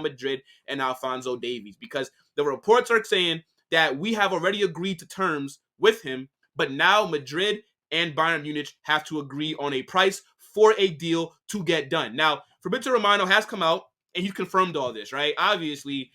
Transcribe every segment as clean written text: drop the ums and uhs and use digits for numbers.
Madrid and Alphonso Davies, because the reports are saying that we have already agreed to terms with him, but now Madrid and Bayern Munich have to agree on a price for a deal to get done. Now, Fabrizio Romano has come out and he's confirmed all this, right? Obviously,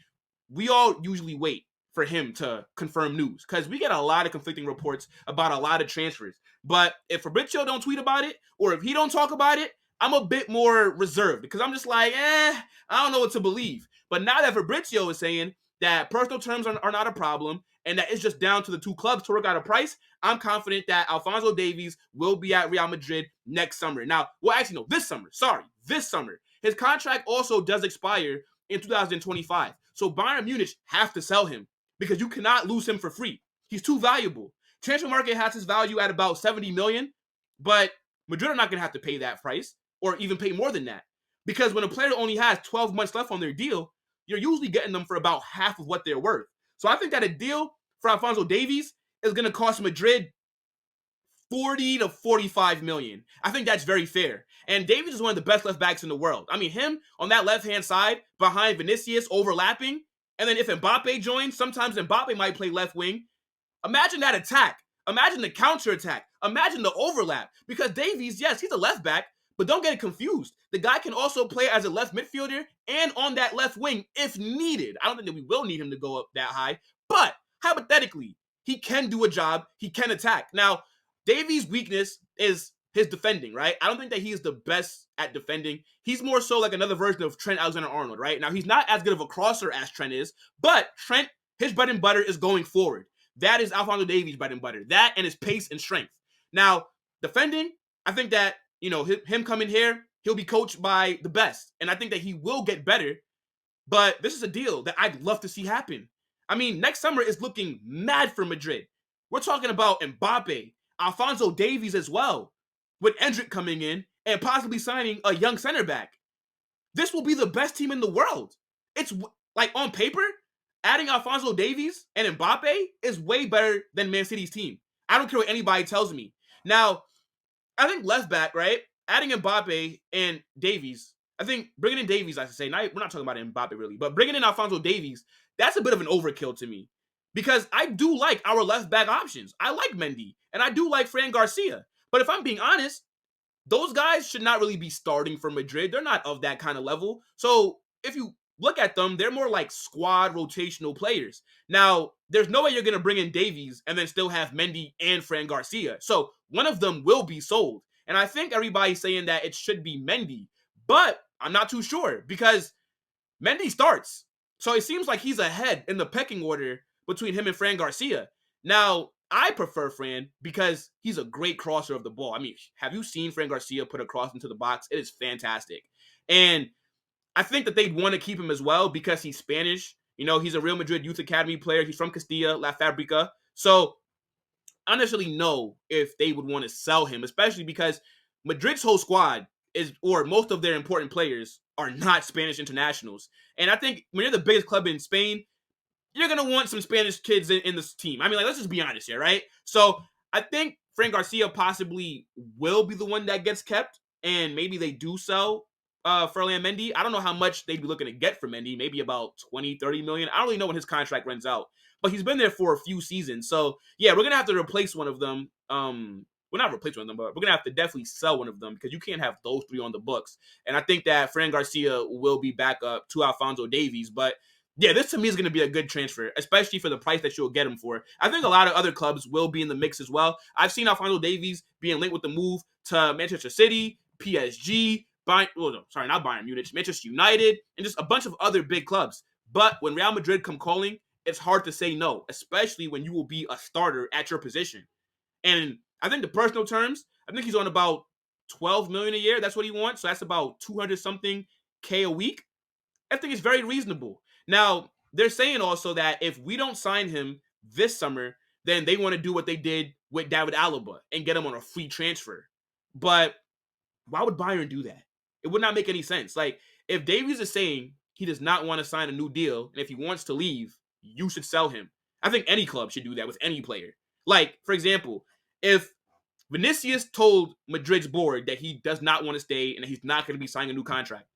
we all usually wait for him to confirm news because we get a lot of conflicting reports about a lot of transfers. But if Fabrizio don't tweet about it or if he don't talk about it, I'm a bit more reserved because I'm just like, I don't know what to believe. But now that Fabrizio is saying that personal terms are not a problem and that it's just down to the two clubs to work out a price, I'm confident that Alphonso Davies will be at Real Madrid next summer. Now, well, actually, no, this summer. Sorry, this summer. His contract also does expire in 2025. So Bayern Munich have to sell him because you cannot lose him for free. He's too valuable. Transfer market has his value at about 70 million, but Madrid are not going to have to pay that price or even pay more than that. Because when a player only has 12 months left on their deal, you're usually getting them for about half of what they're worth. So I think that a deal for Alphonso Davies is going to cost Madrid 40 to 45 million. I think that's very fair. And Davies is one of the best left backs in the world. I mean, him on that left-hand side behind Vinicius overlapping, and then if Mbappe joins, sometimes Mbappe might play left wing. Imagine that attack. Imagine the counter attack. Imagine the overlap. Because Davies, yes, he's a left back, but don't get it confused. The guy can also play as a left midfielder and on that left wing if needed. I don't think that we will need him to go up that high, but hypothetically, he can do a job. He can attack. Now, Davies' weakness is his defending, right? I don't think that he is the best at defending. He's more so like another version of Trent Alexander-Arnold, right? Now, he's not as good of a crosser as Trent is, but Trent, his bread and butter is going forward. That is Alphonso Davies' bread and butter. That and his pace and strength. Now, defending, I think that, him coming here, he'll be coached by the best. And I think that he will get better. But this is a deal that I'd love to see happen. I mean, next summer is looking mad for Madrid. We're talking about Mbappe, Alphonso Davies as well, with Endrick coming in and possibly signing a young center back. This will be the best team in the world. It's like on paper, adding Alphonso Davies and Mbappe is way better than Man City's team. I don't care what anybody tells me. Now, I think left back, right? Adding Mbappe and Davies, I think bringing in Davies, I should say, we're not talking about Mbappe really, but bringing in Alphonso Davies, that's a bit of an overkill to me. Because I do like our left back options. I like Mendy, and I do like Fran Garcia. But if I'm being honest, those guys should not really be starting for Madrid. They're not of that kind of level. So if you look at them, they're more like squad rotational players. Now, there's no way you're going to bring in Davies and then still have Mendy and Fran Garcia. So one of them will be sold. And I think everybody's saying that it should be Mendy. But I'm not too sure because Mendy starts. So it seems like he's ahead in the pecking order between him and Fran Garcia. Now, I prefer Fran because he's a great crosser of the ball. I mean, have you seen Fran Garcia put a cross into the box? It is fantastic. And I think that they'd want to keep him as well because he's Spanish. He's a Real Madrid Youth Academy player. He's from Castilla, La Fabrica. So I don't necessarily know if they would want to sell him, especially because Madrid's whole squad or most of their important players are not Spanish internationals. And I think when you're the biggest club in Spain, you're going to want some Spanish kids in this team. I mean, let's just be honest here, right? So I think Fran Garcia possibly will be the one that gets kept, and maybe they do sell Ferland Mendy. I don't know how much they'd be looking to get for Mendy, maybe about 20, 30 million. I don't really know when his contract runs out, but he's been there for a few seasons. So, yeah, we're going to have to replace one of them. We're not replace one of them, but we're going to have to definitely sell one of them because you can't have those three on the books. And I think that Fran Garcia will be back up to Alphonso Davies, but yeah, this to me is going to be a good transfer, especially for the price that you'll get him for. I think a lot of other clubs will be in the mix as well. I've seen Alphonso Davies being linked with the move to Manchester City, PSG, not Bayern Munich, Manchester United, and just a bunch of other big clubs. But when Real Madrid come calling, it's hard to say no, especially when you will be a starter at your position. And I think the personal terms, I think he's on about 12 million a year. That's what he wants. So that's about 200 something K a week. I think it's very reasonable. Now, they're saying also that if we don't sign him this summer, then they want to do what they did with David Alaba and get him on a free transfer. But why would Bayern do that? It would not make any sense. Like, if Davies is saying he does not want to sign a new deal, and if he wants to leave, you should sell him. I think any club should do that with any player. Like, for example, if Vinicius told Madrid's board that he does not want to stay and that he's not going to be signing a new contract,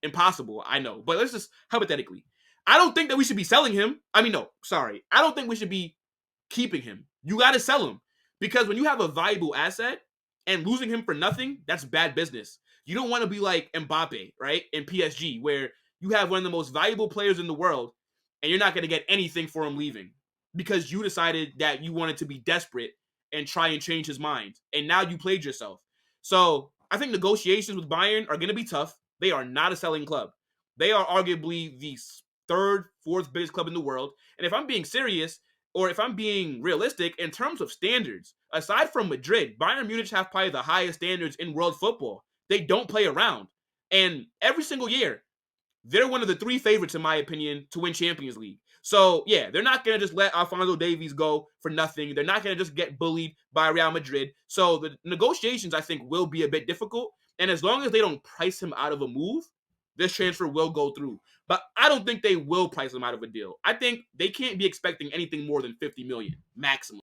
impossible, I know. But let's just hypothetically. I don't think that we should be selling him. I mean, no, sorry. I don't think we should be keeping him. You got to sell him. Because when you have a valuable asset and losing him for nothing, that's bad business. You don't want to be like Mbappe, right? In PSG, where you have one of the most valuable players in the world and you're not going to get anything for him leaving because you decided that you wanted to be desperate and try and change his mind. And now you played yourself. So I think negotiations with Bayern are going to be tough. They are not a selling club. They are arguably the third, fourth biggest club in the world. And if I'm being serious, or if I'm being realistic, in terms of standards, aside from Madrid, Bayern Munich have probably the highest standards in world football. They don't play around. And every single year, they're one of the three favorites, in my opinion, to win Champions League. So, yeah, they're not going to just let Alphonso Davies go for nothing. They're not going to just get bullied by Real Madrid. So the negotiations, I think, will be a bit difficult. And as long as they don't price him out of a move, this transfer will go through. But I don't think they will price him out of a deal. I think they can't be expecting anything more than 50 million maximum.